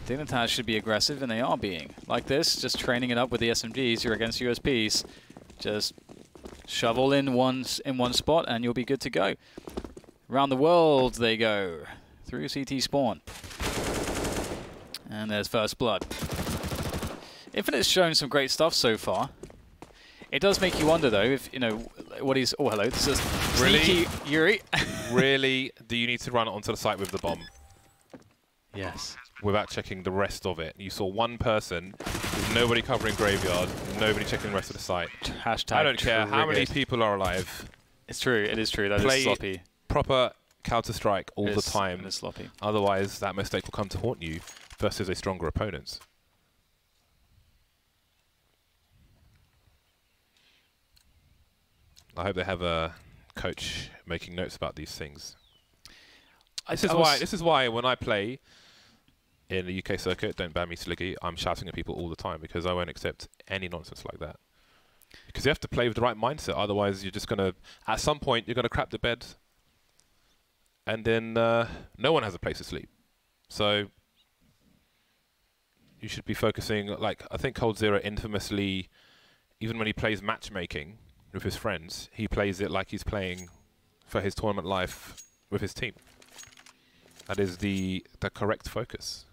Dignitas should be aggressive, and they are being. Like this, just training it up with the SMGs. You're against USPs. Just shovel in one spot, and you'll be good to go. Around the world they go. Through CT spawn. And there's first blood. Infinite's shown some great stuff so far. It does make you wonder, though, if, you know, what he's... Oh, hello. This is sneaky Yuri. Really? Do you need to run onto the site with the bomb? Yes. Without checking the rest of it. You saw one person, with nobody covering graveyard, nobody checking the rest of the site. Hashtag I don't care triggered. how many people are alive. It's true. It is true. That Play is sloppy. Proper Counter-Strike all the time. It is sloppy. Otherwise, that mistake will come to haunt you versus a stronger opponent. I hope they have a coach making notes about these things. This is why when I play in the UK circuit, don't ban me Sliggy, I'm shouting at people all the time because I won't accept any nonsense like that. Because you have to play with the right mindset, otherwise you're just going to, at some point, you're going to crap the bed and then no one has a place to sleep. So you should be focusing, like, I think Cold Zero infamously, even when he plays matchmaking with his friends, he plays it like he's playing for his tournament life with his team. That is the correct focus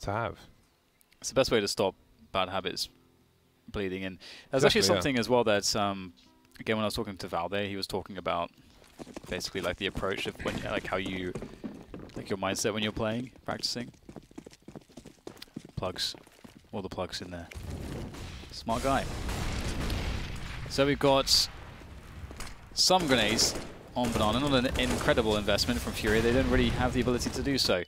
to have. It's the best way to stop bad habits bleeding in. There's actually something as well that's, again, when I was talking to Val there, he was talking about basically like the approach of when, like how you, like your mindset when you're playing, practicing. Plugs. All the plugs in there. Smart guy. So we've got some grenades on Banana, not an incredible investment from Furia. They don't really have the ability to do so.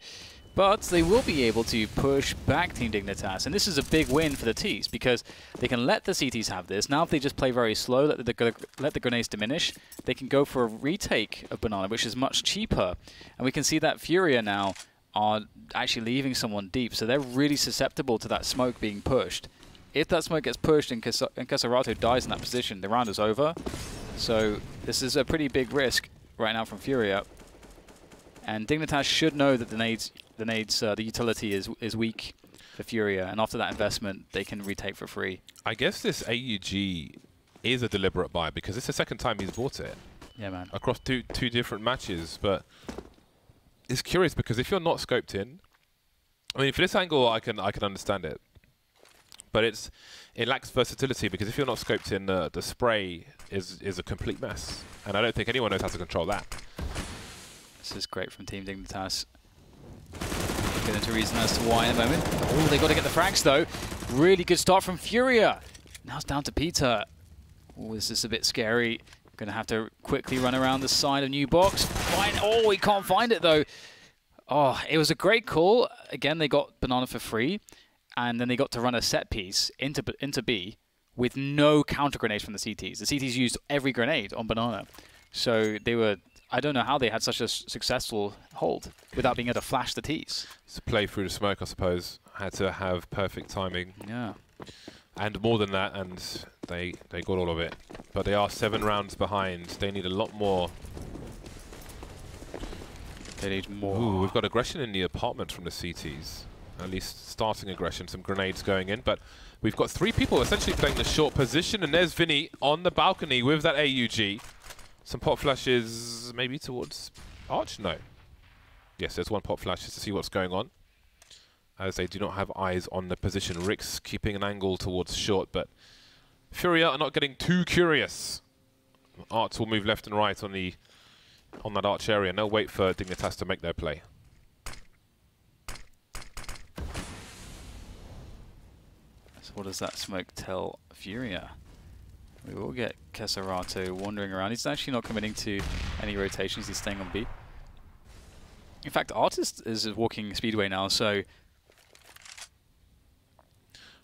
But they will be able to push back Team Dignitas. And this is a big win for the Ts because they can let the CTs have this. Now if they just play very slow, let the grenades diminish, they can go for a retake of Banana, which is much cheaper. And we can see that Furia now are actually leaving someone deep. So they're really susceptible to that smoke being pushed. If that smoke gets pushed and Casarato dies in that position, the round is over. So this is a pretty big risk right now from Furia. And Dignitas should know that the utility is weak for Furia. And after that investment, they can retake for free. I guess this AUG is a deliberate buy because it's the second time he's bought it. Yeah, man. Across two different matches. But it's curious because if you're not scoped in, I mean, for this angle, I can understand it. But it lacks versatility because if you're not scoped in, the spray is a complete mess. And I don't think anyone knows how to control that. This is great from Team Dignitas. Get into reason as to why in a moment. Oh, they got to get the frags though. Really good start from Furia. Now it's down to Peter. Oh, this is a bit scary. Going to have to quickly run around the side of New Box. Oh, he can't find it though. Oh, it was a great call. Again, they got Banana for free. And then they got to run a set piece into B with no counter grenades from the CTs. The CTs used every grenade on Banana. So they were, I don't know how they had such a successful hold without being able to flash the Ts. It's a play through the smoke, I suppose. Had to have perfect timing. Yeah. And more than that, and they got all of it. But they are 7 rounds behind. They need a lot more. They need more. Ooh, we've got aggression in the apartment from the CTs. At least starting aggression, some grenades going in. But we've got 3 people essentially playing the short position. And there's Vinny on the balcony with that AUG. Some pot flashes maybe towards Arch? No. Yes, there's one pop flash just to see what's going on, as they do not have eyes on the position. Rix keeping an angle towards short, but Furia are not getting too curious. Arts will move left and right on that arch area. No wait for Dignitas to make their play. So what does that smoke tell Furia? We will get Keserato wandering around. He's actually not committing to any rotations. He's staying on B. In fact, Artist is walking Speedway now, so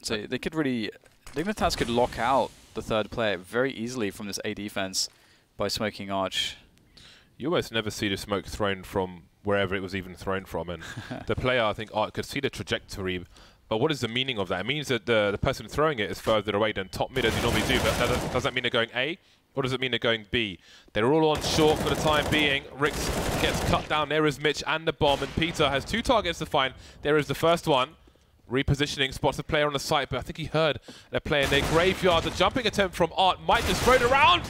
they could really... Dignitas could lock out the third player very easily from this A defense by smoking Arch. You almost never see the smoke thrown from wherever it was even thrown from, and the player, I think, Art could see the trajectory. But what is the meaning of that? It means that the person throwing it is further away than top mid as you normally do, but does that mean they're going A? Or does it mean they're going B? They're all on short for the time being. Rix gets cut down. There is Mitch and the bomb, and Peter has 2 targets to find. There is the first one. Repositioning, spots a player on the site, but I think he heard a player in their graveyard. The jumping attempt from Art might just throw it around.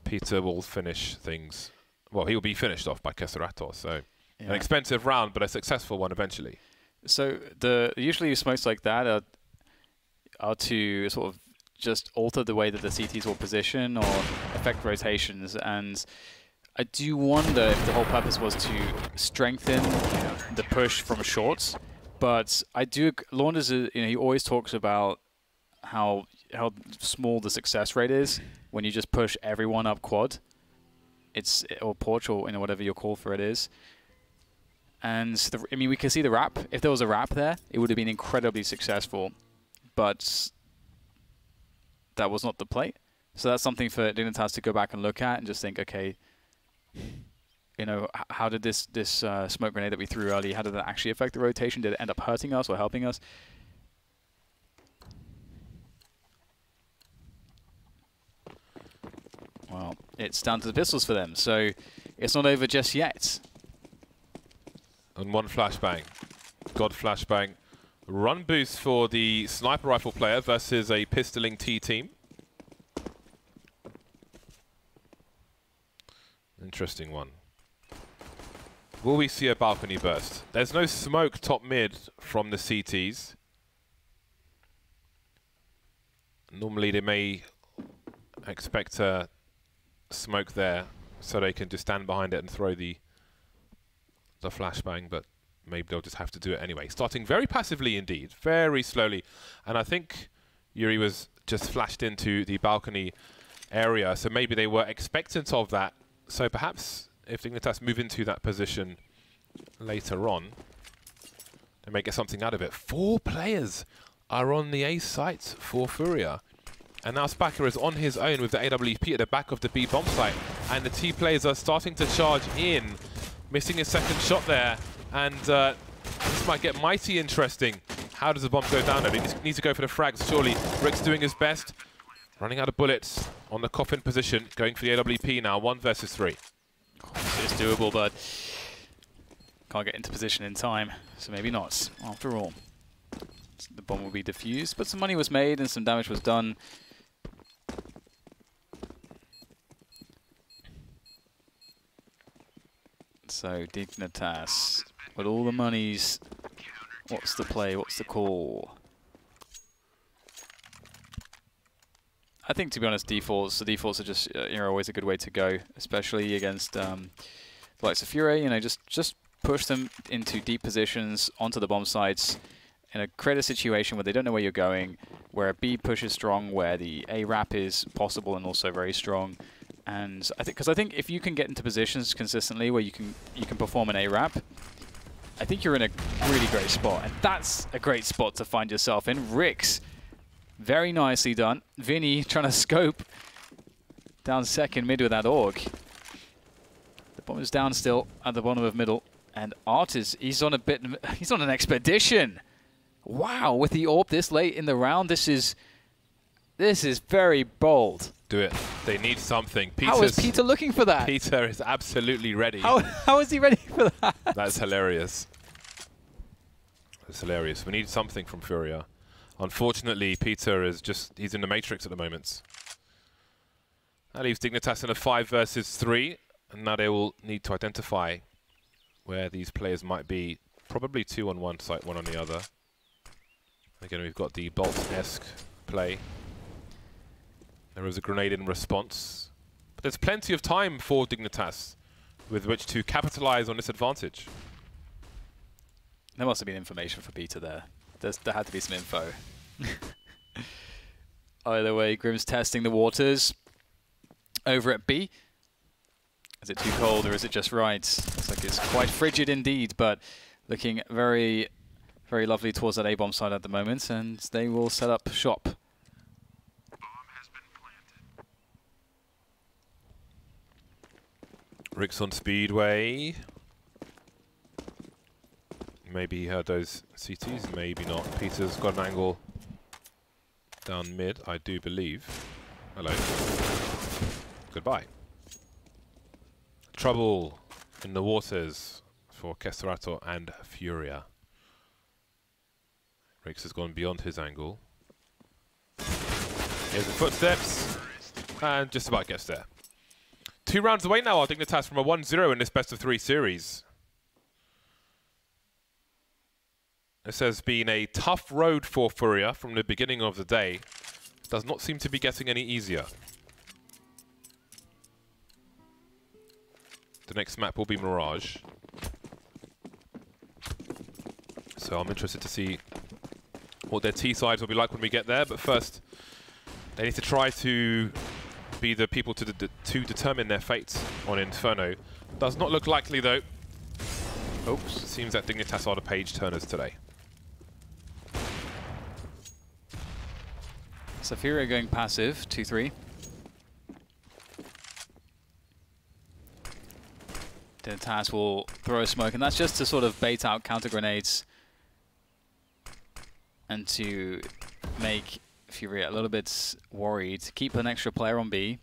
Peter will finish things. Well, he will be finished off by Keserato, so an expensive round, but a successful one eventually. So usually smokes like that are to sort of just alter the way that the CTs will position or affect rotations, and I do wonder if the whole purpose was to strengthen the push from shorts. But I do. Launders, he always talks about how small the success rate is when you just push everyone up quad. Or porch, or whatever your call for it is. And I mean, we can see the wrap. If there was a wrap there, it would have been incredibly successful. But that was not the play. So that's something for Dignitas to go back and look at and just think, okay, how did this smoke grenade that we threw early, how did that actually affect the rotation? Did it end up hurting us or helping us? Well, it's down to the pistols for them, so it's not over just yet. And one flashbang. God flashbang. Run boost for the sniper rifle player versus a pistoling T team. Interesting one. Will we see a balcony burst? There's no smoke top mid from the CTs. Normally they may expect a smoke there so they can just stand behind it and throw the flashbang, but maybe they'll just have to do it anyway. Starting very passively indeed, very slowly. And I think Yuri was just flashed into the balcony area, so maybe they were expectant of that. So perhaps if Dignitas move into that position later on, they may get something out of it. 4 players are on the A site for Furia. And now Spacker is on his own with the AWP at the back of the B bomb site. And the T players are starting to charge in, missing a second shot there. And this might get mighty interesting. How does the bomb go down? They need to go for the frags, surely. Rick's doing his best. Running out of bullets on the coffin position. Going for the AWP now, 1 versus 3. It's doable, but can't get into position in time. So maybe not, after all. The bomb will be defused, but some money was made and some damage was done. So Dignitas, with all the monies, what's the play, what's the call? I think, to be honest, defaults. The defaults are just always a good way to go, especially against the likes of Furia. Just push them into deep positions onto the bomb sites, create a situation where they don't know where you're going, where a B push is strong, where the A wrap is possible and also very strong. And I think if you can get into positions consistently where you can perform an A wrap, I think you're in a really great spot, and that's a great spot to find yourself in. Rix, very nicely done. Vinny trying to scope down second mid with that AUG. The bomb is down still at the bottom of middle, and Artis, he's on an expedition. Wow, with the AWP this late in the round, this is very bold. Do it. They need something. How is Peter looking for that? Peter is absolutely ready. How is he ready for that? That's hilarious. That's hilarious. We need something from Furia. Unfortunately, Peter is he's in the Matrix at the moment. That leaves Dignitas in a 5 versus 3, and now they will need to identify where these players might be. Probably 2 on one site, 1 on the other. Again, we've got the Bolt-esque play. There is a grenade in response. But there's plenty of time for Dignitas with which to capitalize on this advantage. There must have been information for Peter there. There had to be some info. Either way, Grim's testing the waters over at B. Is it too cold or is it just right? Looks like it's quite frigid indeed, but looking very, very lovely towards that A-bomb side at the moment, and they will set up shop. Rick's on Speedway. Maybe he heard those CTs, maybe not. Peter's got an angle down mid, I do believe. Hello. Goodbye. Trouble in the waters for Keserato and Furia. Rix has gone beyond his angle. Here's the footsteps, and just about gets there. 2 rounds away now, our Dignitas from a 1-0 in this best-of-3 series. This has been a tough road for Furia from the beginning of the day. Does not seem to be getting any easier. The next map will be Mirage. So I'm interested to see what their T sides will be like when we get there. But first, they need to try to be the people to determine their fate on Inferno. Does not look likely though. Oops. Seems that Dignitas are the page turners today. So Furia going passive, 2-3. Dignitas will throw a smoke, and that's just to sort of bait out counter grenades and to make Furia a little bit worried, to keep an extra player on B.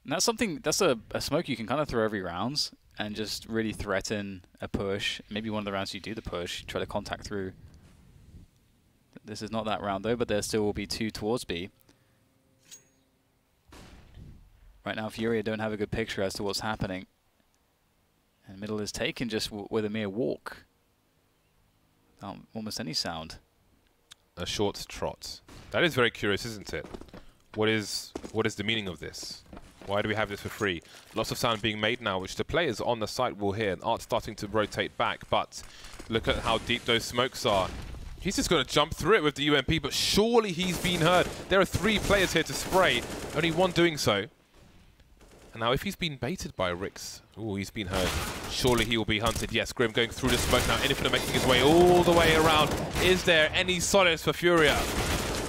And that's something, that's a smoke you can kind of throw every round and just really threaten a push. Maybe one of the rounds you do the push, try to contact through. This is not that round though, but there still will be 2 towards B. Right now Furia don't have a good picture as to what's happening. And middle is taken just with a mere walk. Almost any sound. A short trot. That is very curious, isn't it? What is the meaning of this? Why do we have this for free? Lots of sound being made now, which the players on the site will hear. And Art's starting to rotate back, but look at how deep those smokes are. He's just going to jump through it with the UMP, but surely he's been heard. There are 3 players here to spray, only 1 doing so. And now if he's been baited by Rix, ooh, he's been heard. Surely he will be hunted. Yes, Grim going through the smoke now. Infinite making his way all the way around. Is there any solace for Furia?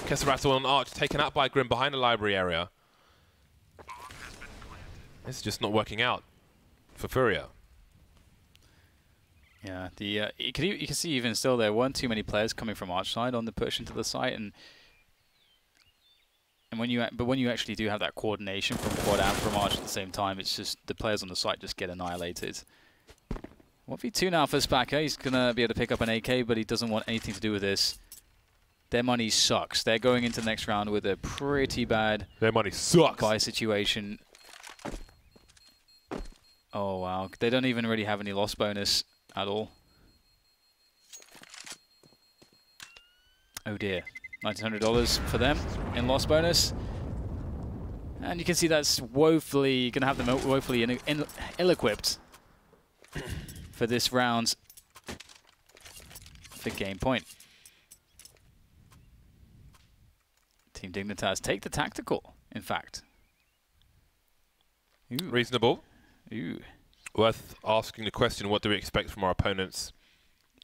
Keserato on Arch taken out by Grim behind the library area. It's just not working out for Furia. Yeah, you can see even still there weren't too many players coming from Arch side on the push into the site, and when you actually do have that coordination from Quad and from Arch at the same time, it's just the players on the site just get annihilated. 1v2 now for Spacker. He's gonna be able to pick up an AK, but he doesn't want anything to do with this. Their money sucks. They're going into the next round with a pretty bad their money sucks buy situation. Oh wow, they don't even really have any loss bonus at all. Oh dear, $1,900 for them in loss bonus. And you can see that's woefully, going to have them woefully ill-equipped for this round for game point. Team Dignitas take the tactical, in fact. Ooh. Reasonable. Ooh. Worth asking the question, what do we expect from our opponents?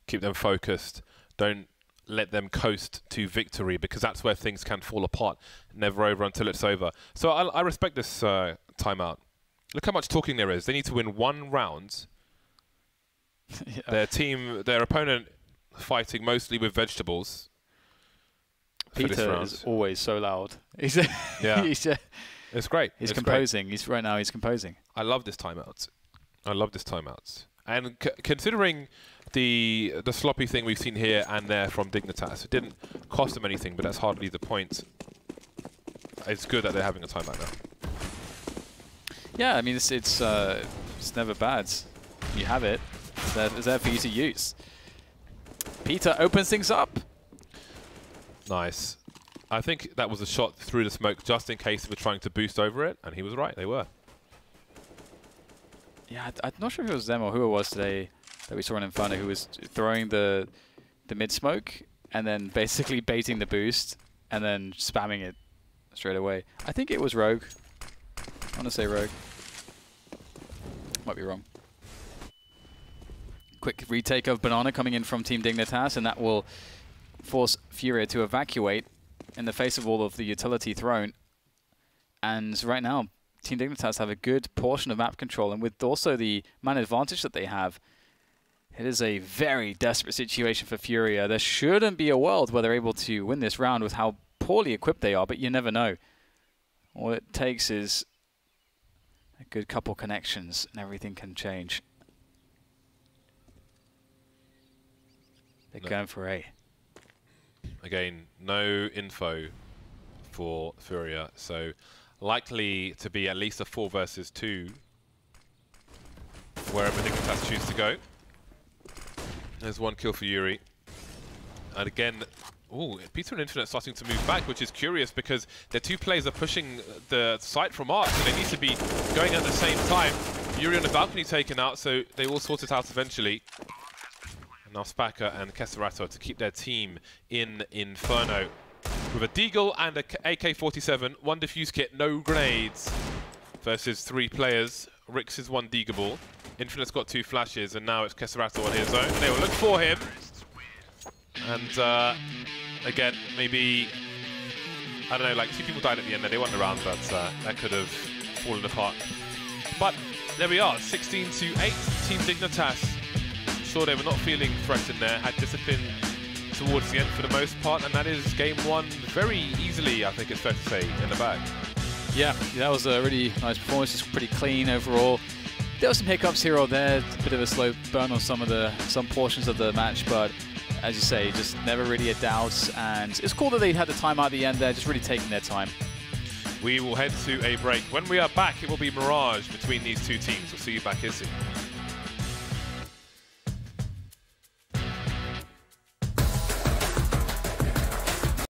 Keep them focused. Don't let them coast to victory, because that's where things can fall apart. Never over until it's over. So I respect this timeout. Look how much talking there is. They need to win 1 round. Yeah. Their opponent fighting mostly with vegetables. Peter is always so loud. Yeah. It's great. He's composing. Great. Right now he's composing. I love this timeout. I love this timeout. And considering the sloppy thing we've seen here and there from Dignitas, it didn't cost them anything, but that's hardly the point. It's good that they're having a timeout now. Yeah, I mean it's It's never bad. You have it. It's there for you to use. Peter opens things up. Nice. I think that was a shot through the smoke just in case they were trying to boost over it, and he was right, they were. Yeah, I'm not sure if it was them or who it was today that we saw in Inferno who was throwing the mid-smoke and then basically baiting the boost and then spamming it straight away. I think it was Rogue. I want to say Rogue. Might be wrong. Quick retake of Banana coming in from Team Dignitas, and that will force Furia to evacuate in the face of all of the utility thrown. And right now, Team Dignitas have a good portion of map control, and with also the man advantage that they have, it is a very desperate situation for Furia. There shouldn't be a world where they're able to win this round with how poorly equipped they are, but you never know. All it takes is a good couple connections and everything can change. They're going for A. Again, no info for Furia, so likely to be at least a 4 versus 2 wherever Dignitas choose to go. There's one kill for Yuri. And again, Peter and Infinite starting to move back, which is curious because their two players are pushing the site from Arch, so they need to be going at the same time. Yuri on the balcony taken out, so they will sort it out eventually. And now Spaka and Keserato to keep their team in Inferno. With a Deagle and a AK-47, 1 defuse kit, no grenades, versus 3 players. Rix is 1 Deagable. Infinite's got 2 flashes, and now it's Keserato on his own. They will look for him. And again, maybe, I don't know, like 2 people died at the end there. They won the round, but that could have fallen apart. But there we are, 16-8, Team Dignitas. Sure, they were not feeling threatened there, had discipline towards the end for the most part, and that is game 1 very easily, I think it's fair to say, in the bag. Yeah, that was a really nice performance, just pretty clean overall. There were some hiccups here or there, a bit of a slow burn on some portions of the match, but as you say, just never really a doubt, and it's cool that they had the timeout at the end there, just really taking their time. We will head to a break. When we are back, it will be Mirage between these two teams. We'll see you back here soon.